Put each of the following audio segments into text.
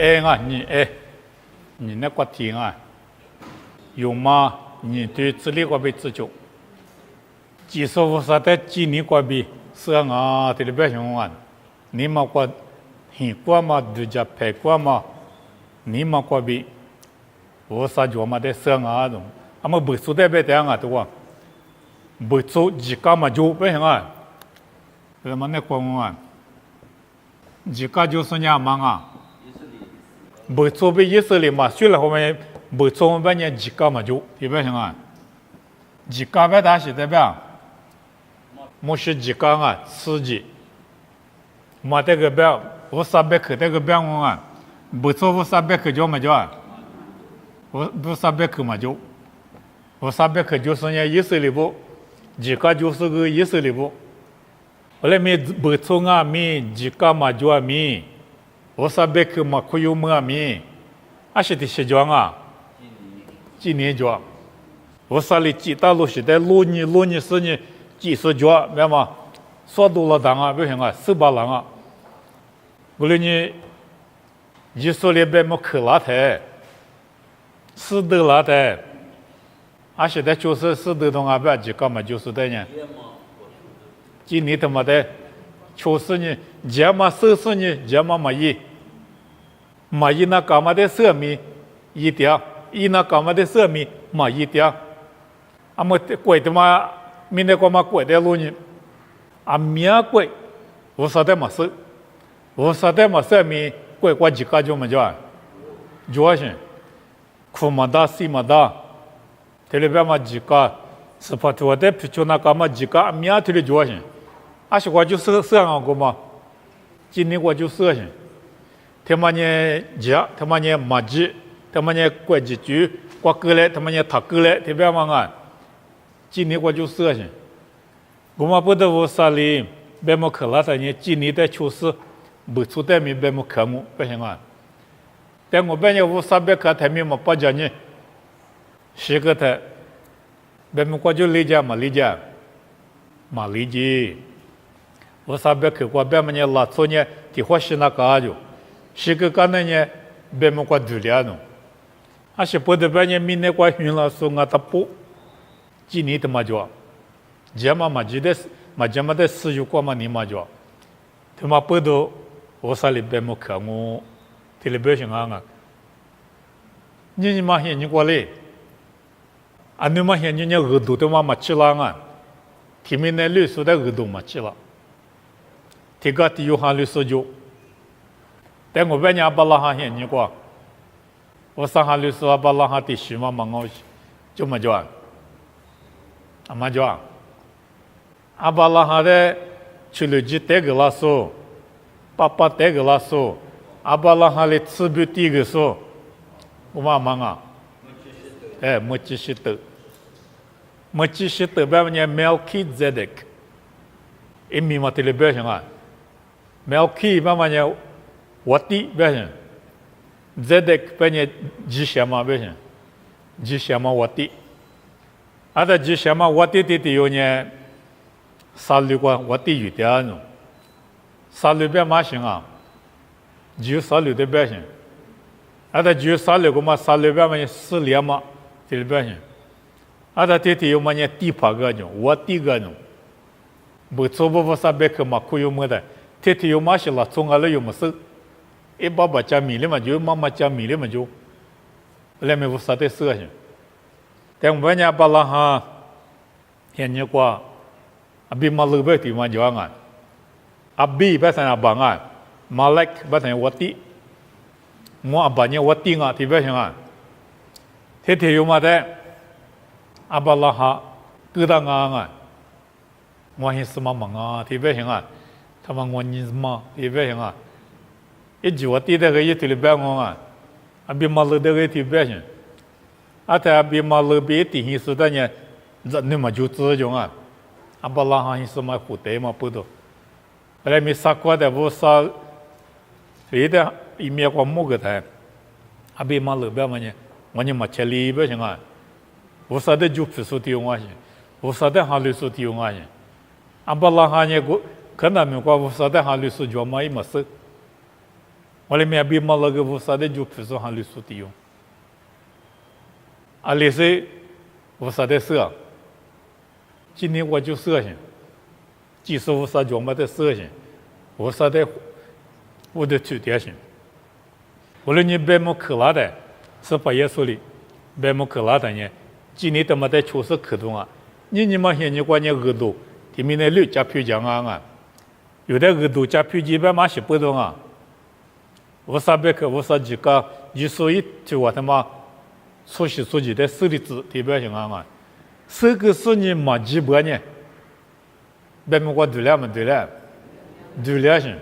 nga你那个听啊，有吗？你对自力过比自救，技术无啥的技能过比是啊，这里边相关，你嘛过很过嘛，对家陪过嘛，你嘛过比无啥做嘛的是啊种，啊么不说的别这样啊，对吧？不做自家嘛就不行啊，什么那光啊，自家就是伢忙啊。不做被意思里嘛，虽然后面不做半年几个嘛就，对不行啊？几个别大是代表，没是几个啊，刺激，没这个表，我300克这个表啊，不做我300克就嘛就啊，我不300克嘛就，我300克就是伢意思里不，几个就是个意思里不，后来没不做啊没几个嘛就啊没。我300克嘛，可有么米？阿是的西装啊，几年装？我啥里几大路是在路你是你几十装，明白吗？说多了当啊，不行啊，18人啊。我来你一说里边么可拉台，4德拉台，阿是的就是4德东啊，不几个嘛就是的呢。今年他妈的。就是呢，节嘛收拾呢，节嘛没一那干嘛的色米一点，那干嘛的色米没一点，啊么贵的嘛，明天干嘛贵的路呢？啊面贵，我说的嘛是，我说的嘛色米贵过几个就么叫，主要是苦嘛大，西嘛大，这里边嘛几个，是怕多的皮就那干嘛几个面这里主要是。阿是我就是这样个嘛，今年我就是这样，他妈呢家，他妈呢马吉，他妈呢过几句，过过来，他妈呢他过来，特别忙啊。今年我就是这样，我嘛不得我啥哩，别么可拉啥呢？今年的确实不出的米别么科目不行啊。但我别呢我300克台米嘛不讲呢，10个台，别么我就理解嘛理解，嘛理解。我300克过别么呢拉错呢，提花是那个就，10个干呢别么过度了喏，啊是不得别呢明年过运了送啊他不，今年的嘛就，节嘛记得嘛节嘛的使用过嘛你嘛就，他嘛不得我啥里别么科目，提了别行啊，你嘛现你过来，啊你嘛现你额度的嘛吃了啊，提明年律师的额度嘛吃了。提个第有哈律师就，但我别人把拉哈现你过，我上哈律师把拉哈第10嘛忙我，就么叫，啊么叫，啊把拉哈的去了几代个拉说，爸代个拉说，啊把拉哈的次别第个说，我嘛忙啊，没继续的别人Melchizedek，米嘛提了别上啊。Melki namanya wati biasa. Zedek punya Jishama biasa. Jishama wati. Ada Jishama wati titionya salu kwa wati yutiano. Salu biasa masing ah. Jiu salu de biasa. Ada jiu salu kuma salu biasa manya seliama til biasa. Ada titio manya tipa ganyo, wati ganyo. Betul bahasa beka makuyo muda. 天天有马是了，从阿来有么事？一爸爸家米里嘛就，妈妈家米里嘛就，来没有啥的事情。但我家把那哈，现在过，阿比马路边地方就安，阿比把啥办啊？马来把啥我地，我阿爸呢我地啊，地边上啊，天天有嘛的，阿把那哈，疙瘩啊，我现什么忙啊？地边上啊。他们我你嘛，对不对啊？一句话对的个一对了别我啊，啊比马路的个对别行，啊他比马路比地形是的呢，人你嘛就这种啊，啊把拉哈是嘛虎带嘛不多，后来没杀过的我杀，别的一面过木个台，啊比马路别嘛呢，我你嘛切里别行啊，我杀的就皮数丢我去，我杀的哈律师丢我去，啊把拉哈呢个。可能没过我说的哈律师做嘛也没事，我里面比毛那个无啥的就比如说还律师的用，啊，律师无啥的事，今年我就事情，技术无啥就没得事情，无啥的我的处点性，无论你白木克拉的，是把耶稣里白木克拉的呢，今年他妈的确实可动啊，你们现在关键额度，他们那六加票价啊，有的额度加票几百码是不动啊。无啥别克，无啥几个，你所以就我他妈出席出席的手里子代表性啊，这个是你没几百呢，别么过对了嘛对了，对了行，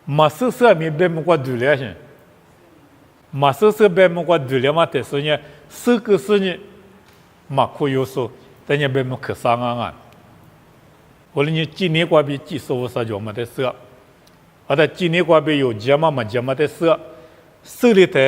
没手手没别么过对了行，没手手别么过对了嘛，但是呢，这个是你没可有数，但你别么可伤啊，或者你今年过比技术无啥就没得事。或者今年过边有节目嘛节目的事，手里头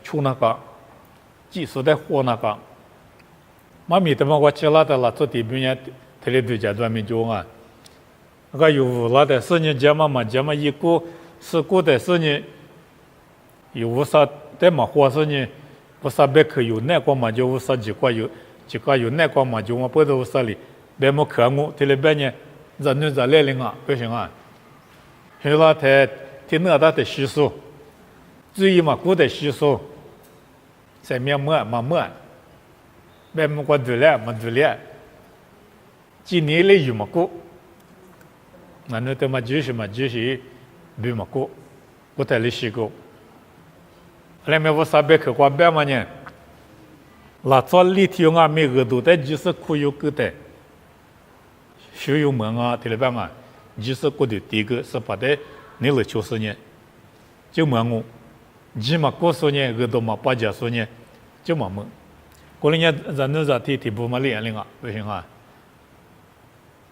出那个，技术的活那个，妈咪他妈我吃了的了，做地边人，他里对家专门做啊，那个有无了的是你节目嘛节目一个是个的是你，有无啥的嘛或是你，无啥别可有那个嘛就无啥几个有那个嘛就我不知道无啥哩，别么可我他里边呢，人家在来领啊，不行啊。后来他那的习俗，至于嘛古的习俗，在面没，别么过对了，没对了。今年里有么过，那他妈就是没么过，我在里习过。后面我啥别去过别嘛呢？那做里头啊，每个都在就是可有个的，学有门啊，对了吧嘛？就是过的第一个是把的你了90年，就问我，你嘛过10年，个都嘛80年，就嘛问，过了年人都在提不嘛年龄啊，不行啊，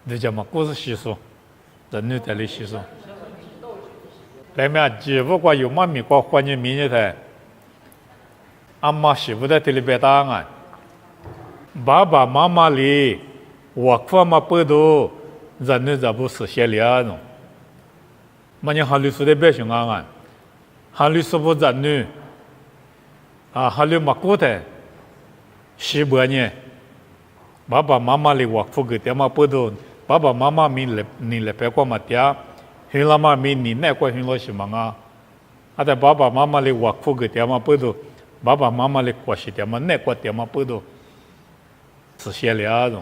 这叫嘛过是习俗，人都在里习俗。来面只不过有嘛米过环境民业的，阿妈媳妇在这里边打啊，爸爸妈妈里我父嘛不多。人呢，这不实现了喏。嘛，你哈律师的别想啊，哈律师不人呢，啊，哈律嘛过的，10多年，爸爸妈妈的我付给他嘛不多，爸爸妈妈你来别过嘛点，后来嘛你那过后来什么啊？啊，在爸爸妈妈的我付给他嘛不多，爸爸妈妈的过是他嘛那过他嘛不多，实现了喏。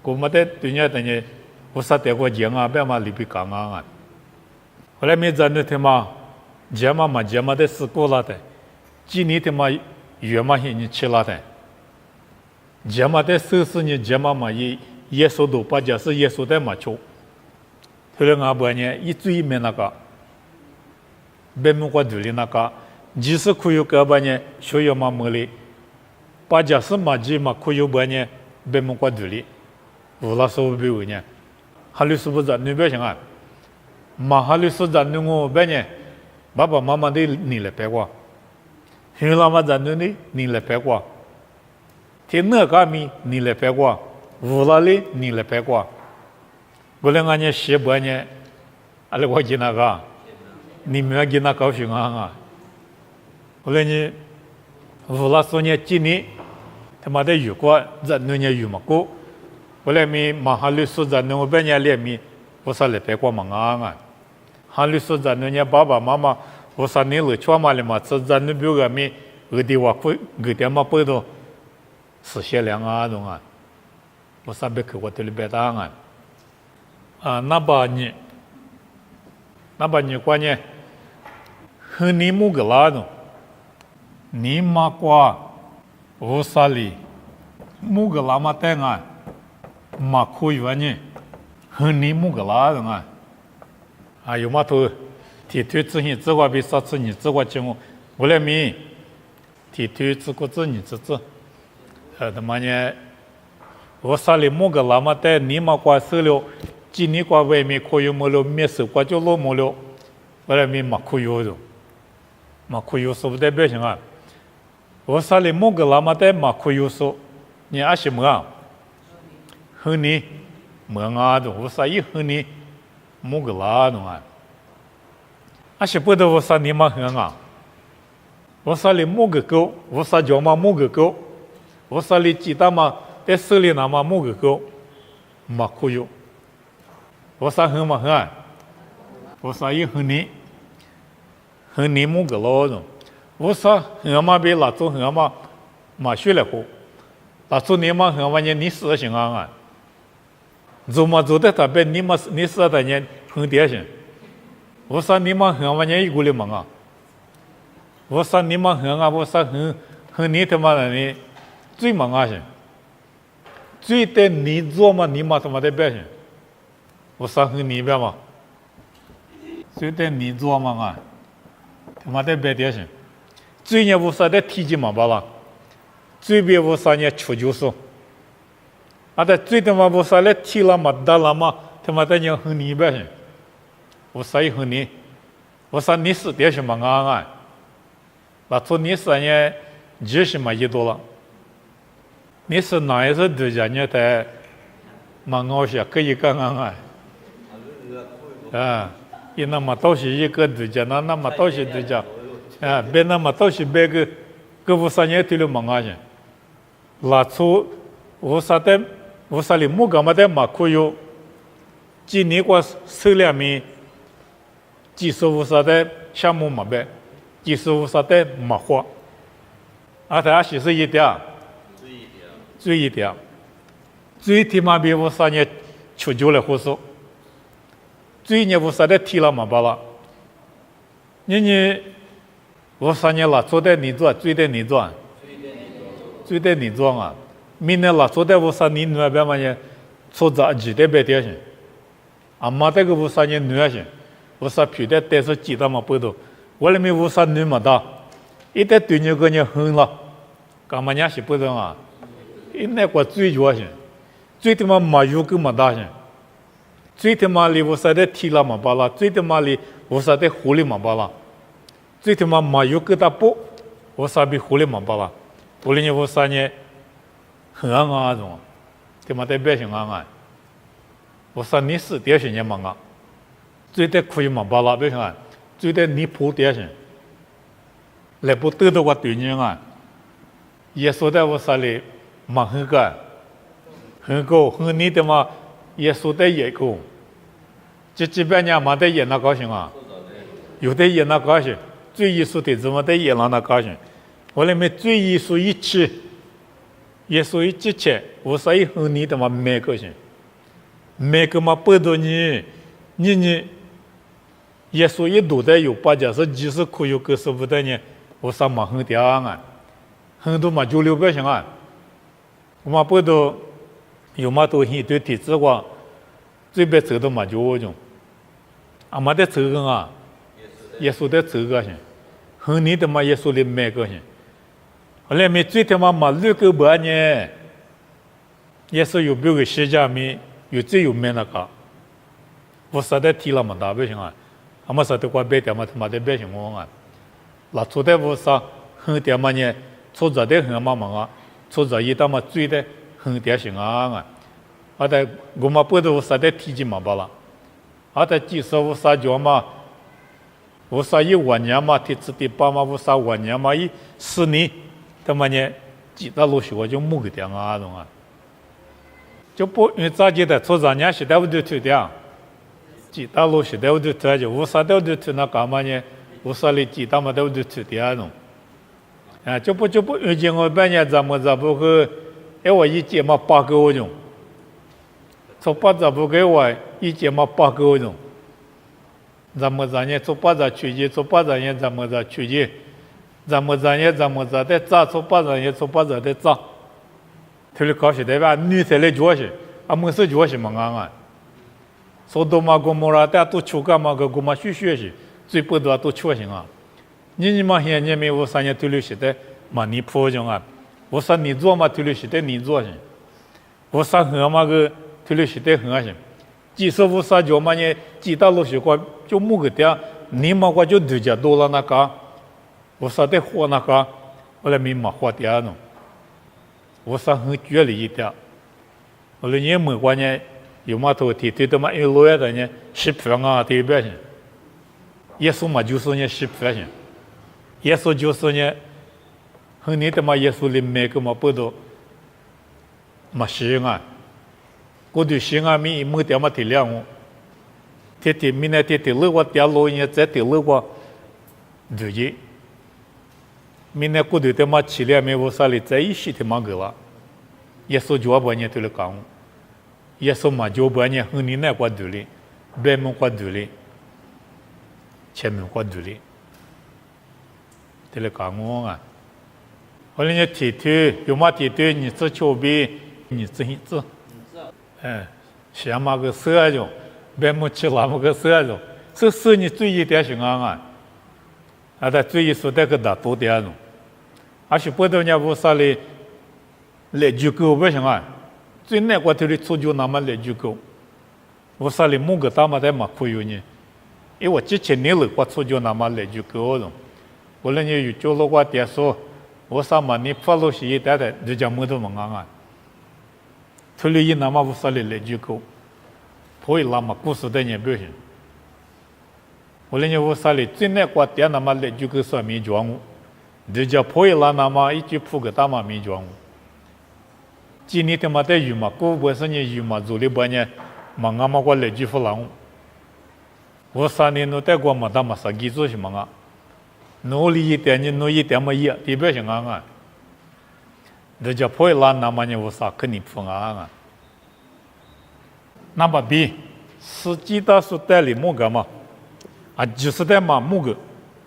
我们的对人等于。我啥得过讲啊，别嘛里边讲啊，后来没真的他妈，讲嘛的事过了的，今年他妈月嘛些你吃了的，讲嘛的事是你讲嘛耶稣都把讲是耶稣的嘛出，后来俺不呢一追没那个，别么过对的那个，即使可有个不呢，需要嘛么哩，把讲是嘛几嘛可有不呢，别么过对的，无了说不为呢。哈律师不认你别想啊，嘛哈律师认你我别呢，爸爸妈妈的你来白过，后来嘛认你来白过，天那个米你来白过，无了哩你来白过，过来俺呢10多年，阿拉我记那个，你们要记那高兴啊，过来呢，无了说呢今年他妈的有过认你呢有么过。后来咪马哈律师在那边人里面，我说来别过忙啊！哈律师在那爸爸妈妈，我说你了去嘛了嘛，这在那边个咪，我的话会给点嘛不多，实现两啊种啊，我说别去我这里别打啊！啊，那把你关键和你木个拉种，你妈瓜，我说哩，木个拉嘛带啊！嘛可以玩呢，和你木个拉人啊，啊有嘛头，提推自行自我比啥子你自我节目，我来咪，提推自个自你自，他妈呢，我啥里木个拉嘛带你嘛挂手了，今年挂外面可以么了，没手挂就落么了，我来咪嘛可以的，嘛可以说不代表什么，我啥里木个拉嘛带嘛可以说，你阿什么啊？和你门啊，都我啥一和你木个拉弄啊，是不得我啥你嘛很啊，我啥里木个狗，我啥叫嘛木个狗，我啥里鸡蛋嘛在手里拿嘛木个狗，嘛可有，我啥很嘛很啊，我啥也很你木个老种，我啥很嘛别拉走很嘛学来活，拉走你嘛很嘛你死行啊，做嘛做的特别你死的人很典型。我说你们很晚年一股里忙啊！我说你们很啊！我说很你他妈的你最忙啊些，最得你做嘛你妈他妈的别些，我说很你别嘛，最得你做嘛啊，他妈的别点些，最呢我说的体积嘛罢了，最别我说呢出就是，啊的最他妈我说的体了嘛大了嘛，他妈的呢很你别些。我说以后你，我说你是点什么啊？那从你是呢，几什么一多了？你是哪一次对家呢？在蛮熬些可以干啊？啊，你那么都是一个对家，那么都是对家，啊，别那么都是别个我说呢对了忙啊些。那从我说里木干嘛的嘛可有？今年过手里面。技术啥的项目嘛呗，技术啥的嘛花，啊，他其实一点，最起码比我啥呢出久了合适，最呢我啥的提了嘛罢了，你我啥呢啦做的你做，最的你做啊，明年啦做的我啥你那边嘛呢，做杂技的别点些，啊妈这个我啥呢女些。我说皮的但是鸡蛋嘛不多，我里面我说女嘛大，一旦对你个人狠了，干嘛人是不懂啊？一那个最主要些，最他妈没有个么大些，最他妈里我说的提了嘛罢了，最他妈里我说的狐狸嘛罢了，最他妈没有个大不，我说比狐狸嘛罢了，狐狸呢我说呢很啊种，他妈的别行啊，我说你是点些年嘛啊？最得可以嘛罢了，别看，最得你普点些，来不得到我对你啊，耶稣在我手里嘛很高，很你的嘛，耶稣的也高，这几百年嘛的也那高兴啊，有的也那高兴，最耶稣的怎么的也那高兴，我里面最耶稣一起，耶稣一起，我所以很你的嘛没高兴，没个嘛不到你。耶稣一度的有八家是几十可有个师傅的呢，我上嘛很点啊，很多嘛就600啊，我嘛不都有嘛都很对体质话，最别走的嘛就我种，啊嘛的走个啊，耶稣的走个行，很你的嘛耶稣的买个行，后来没最他妈6个半呢，耶稣有别个世界面有最有名那个，我实在提了嘛大不行啊。阿么说的话别点嘛，他妈的别行我啊！那做的我说很点嘛呢，做着的很嘛忙啊，做着一到嘛最的很点行啊！啊的我嘛不都说的体积嘛罢了，啊的技术我说叫嘛，我说1万年嘛，体质的8嘛，我说1万年嘛10年，他妈呢几大路学就木个点啊种啊，就不因为早期的做2年时代我就推点。几大路是都推着，我啥都推那干嘛呢？我啥里几大嘛都推点种，啊，就不遇见我半年怎么不去？哎，我一节嘛8个种，做8咋不给我一节嘛8个种，怎么呢？做8咋出去？做8咋呢？怎么出去？怎么的咋？做8咋呢？做8咋的咋？特别搞些对吧？女生来做些，啊，没事做些嘛啊。说多嘛个么啦，大家都求干嘛个，我嘛学习，最不多都求行啊。你嘛现在没我3年对了时代嘛你破讲啊，我说你做嘛对了时代你做行，我说很嘛个对了时代很行，技术我说叫嘛呢，几大路学过就某个点，你嘛我就对家多了那个，我说的活那个，后来没嘛活点弄，我说很绝了一点，后来也没关呢。有嘛头提对的嘛，因为老远的呢，10分啊，对不对？耶稣嘛就是呢是发现，耶稣就是呢，和你的嘛耶稣里每个嘛不都嘛是啊，我对是啊咪没得嘛体谅我，天明呢天路我掉路呢在天路我，对的，明呢我对的嘛起来没我啥哩在一起的嘛个了，耶稣就把呢对了讲，耶稣嘛就把呢和你那过对哩，别么过对哩。前面过度哩，这里讲我啊，后来你提推有嘛提推，你这丘比你这一只，下嘛个色种，别么吃那么个色种，这是你注意点行啊，他注意说这个大多点种，而且不到人无啥哩，来就够不行啊，最难过头的出就那么来就够，无啥哩某个大嘛在嘛可以呢。因为我之前年了，我出就那么来就够了。我那年有做了我爹说，我上嘛你发了些一代的，就讲么都忙啊。出了一那么无啥来就够，所以那么故事的人表现。我那年无啥哩，最难我爹那么来就够算没装我，就叫所以那么一句铺个大嘛没装我。今年他妈的有嘛，过不是你有嘛，做的半年，忙啊嘛我来就不让我。我3年都带过嘛，他妈啥技术什么啊？努力一点，你努力一点嘛也，特别像啊！人家破烂那么呢，我啥肯定不啊？那么比实际大数代理木个嘛，啊，就是代嘛木个，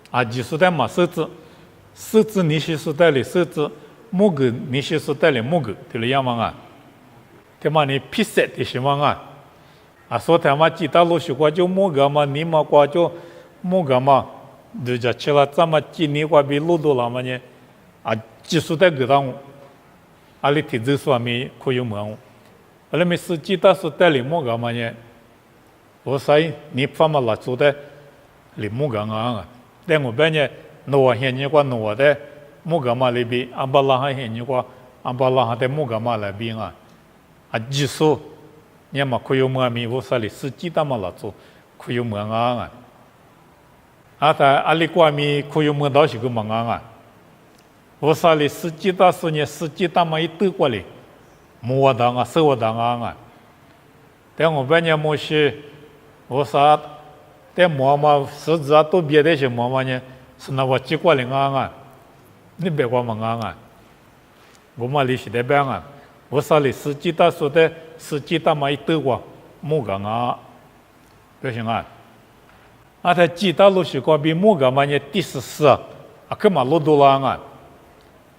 啊，就是代嘛设置你是数代理设置木个，你是数代理木个，对了样嘛啊？对嘛你批set的什么啊？啊，说他妈几大陆学过就木个嘛，你嘛过就木个嘛，人家吃了这么几年过比路多了嘛呢？啊，技术在个当，啊，你提走说没可以么？后来没实际大数代理木个嘛呢？我说你发嘛拉做的理木个啊，但我边呢，挪现你过挪的木个嘛里边，阿巴拉哈现你过阿巴拉哈的木个嘛里边啊，啊技术。你嘛可以么咪我说哩实际大嘛拉做可以么啊？啊，他阿里瓜咪可以么到是个么啊？我说哩实际大是呢，实际大嘛一对过哩，莫当啊，手当啊！但我半年没是，我说但莫嘛实质啊都别的些莫嘛呢，是那我几过哩啊？你别过么啊？我嘛哩是得办啊！我说哩实际大说的。实际大嘛一对过，木个啊，不行啊！啊，他几大陆是过比木个嘛呢第14啊，干嘛路多了啊？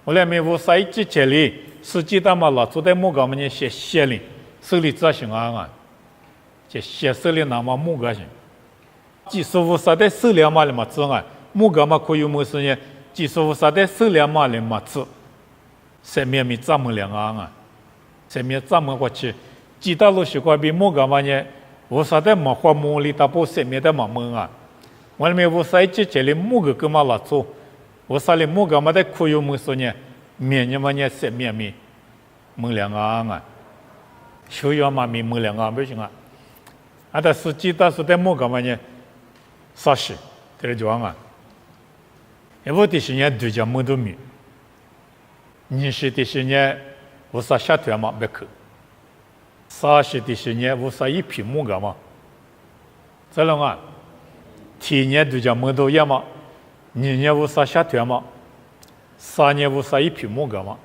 我来没我啥一之前里，实际大嘛老做在木个嘛呢写哩，手里咋行啊？这写手里那么木个行，技术务啥的手里嘛哩嘛做啊？木个嘛可以么事呢？技术务啥的手里嘛哩嘛做，上面没这么两啊？上面这么过去。几大陆学过比木个嘛呢？我说的嘛花木里大部上面的嘛门啊，我里面我说之前的木个干嘛拉做？我说的木个嘛的可以么说呢？面呢嘛呢上面没门两啊，修养嘛没门两啊不行啊，啊但是几大说的木个嘛呢？啥事？这个讲啊，因为这些年对家门都没，你是这些年我说下团嘛别去。30的些年，我说一批木个嘛，这样啊，天年都叫木头一嘛，2年我说下团嘛，3年我说一批木个嘛，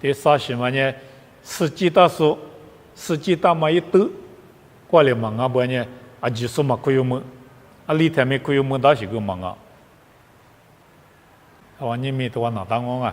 第30嘛呢，实际大数，实际大嘛一兜，过来忙啊不呢，啊技术嘛可以么，啊里头面可以么到些个忙啊，我你们都往哪当我啊？